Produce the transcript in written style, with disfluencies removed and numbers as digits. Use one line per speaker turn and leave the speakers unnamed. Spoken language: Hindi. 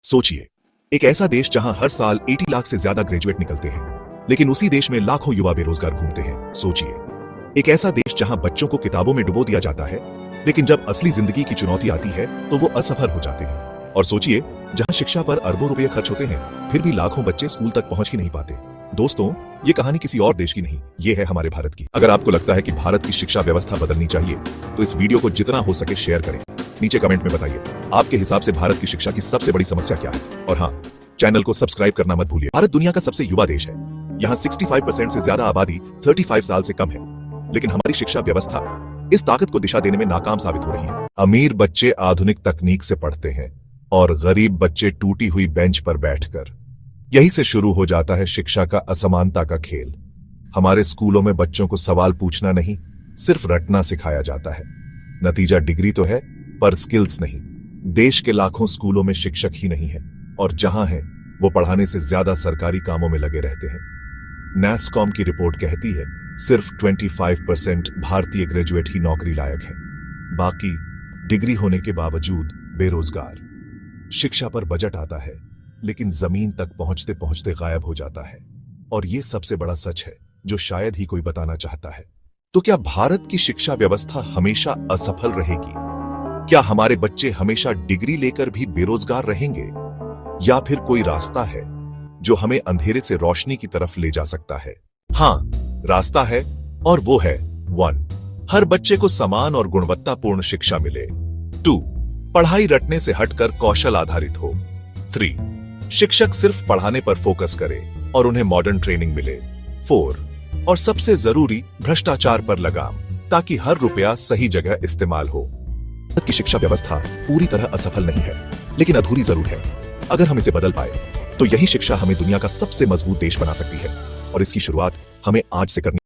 सोचिए, एक ऐसा देश जहां हर साल 80 लाख से ज्यादा ग्रेजुएट निकलते हैं, लेकिन उसी देश में लाखों युवा बेरोजगार घूमते हैं। सोचिए, एक ऐसा देश जहां बच्चों को किताबों में डुबो दिया जाता है, लेकिन जब असली जिंदगी की चुनौती आती है तो वो असफल हो जाते हैं। और सोचिए, जहां शिक्षा पर अरबों रुपए खर्च होते हैं, फिर भी लाखों बच्चे स्कूल तक पहुंच ही नहीं पाते। दोस्तों, ये कहानी किसी और देश की नहीं, ये है हमारे भारत की। अगर आपको लगता है कि भारत की शिक्षा व्यवस्था बदलनी चाहिए, तो इस वीडियो को जितना हो सके शेयर करें। नीचे कमेंट में बताइए, आपके हिसाब से भारत की शिक्षा की सबसे बड़ी समस्या क्या है। और हाँ, चैनल को सब्सक्राइब करना मत भूलिए। भारत दुनिया का सबसे युवा देश है। यहाँ 65% से ज्यादा आबादी 35 साल से कम है, लेकिन हमारी शिक्षा व्यवस्था इस ताकत को दिशा देने में नाकाम साबित हो रही है। अमीर बच्चे आधुनिक तकनीक से पढ़ते हैं और गरीब बच्चे टूटी हुई बेंच पर बैठकर। यही से शुरू हो जाता है शिक्षा का असमानता का खेल। हमारे स्कूलों में बच्चों को सवाल पूछना नहीं, सिर्फ रटना सिखाया जाता है। नतीजा डिग्री तो है, पर स्किल्स नहीं। देश के लाखों स्कूलों में शिक्षक ही नहीं है, और जहां है वो पढ़ाने से ज्यादा सरकारी कामों में लगे रहते हैं। नैस्कॉम की रिपोर्ट कहती है सिर्फ 25% भारतीय ग्रेजुएट ही नौकरी लायक हैं, बाकी डिग्री होने के बावजूद बेरोजगार। शिक्षा पर बजट आता है, लेकिन जमीन तक पहुंचते पहुंचते गायब हो जाता है। और ये सबसे बड़ा सच है जो शायद ही कोई बताना चाहता है। तो क्या भारत की शिक्षा व्यवस्था हमेशा असफल रहेगी? क्या हमारे बच्चे हमेशा डिग्री लेकर भी बेरोजगार रहेंगे, या फिर कोई रास्ता है जो हमें अंधेरे से रोशनी की तरफ ले जा सकता है? हाँ, रास्ता है, और वो है 1. हर बच्चे को समान और गुणवत्तापूर्ण शिक्षा मिले। 2. पढ़ाई रटने से हटकर कौशल आधारित हो। 3. शिक्षक सिर्फ पढ़ाने पर फोकस करे और उन्हें मॉडर्न ट्रेनिंग मिले। 4. और सबसे जरूरी, भ्रष्टाचार पर लगाम, ताकि हर रुपया सही जगह इस्तेमाल हो। भारत की शिक्षा व्यवस्था पूरी तरह असफल नहीं है, लेकिन अधूरी जरूर है। अगर हम इसे बदल पाए, तो यही शिक्षा हमें दुनिया का सबसे मजबूत देश बना सकती है। और इसकी शुरुआत हमें आज से करनी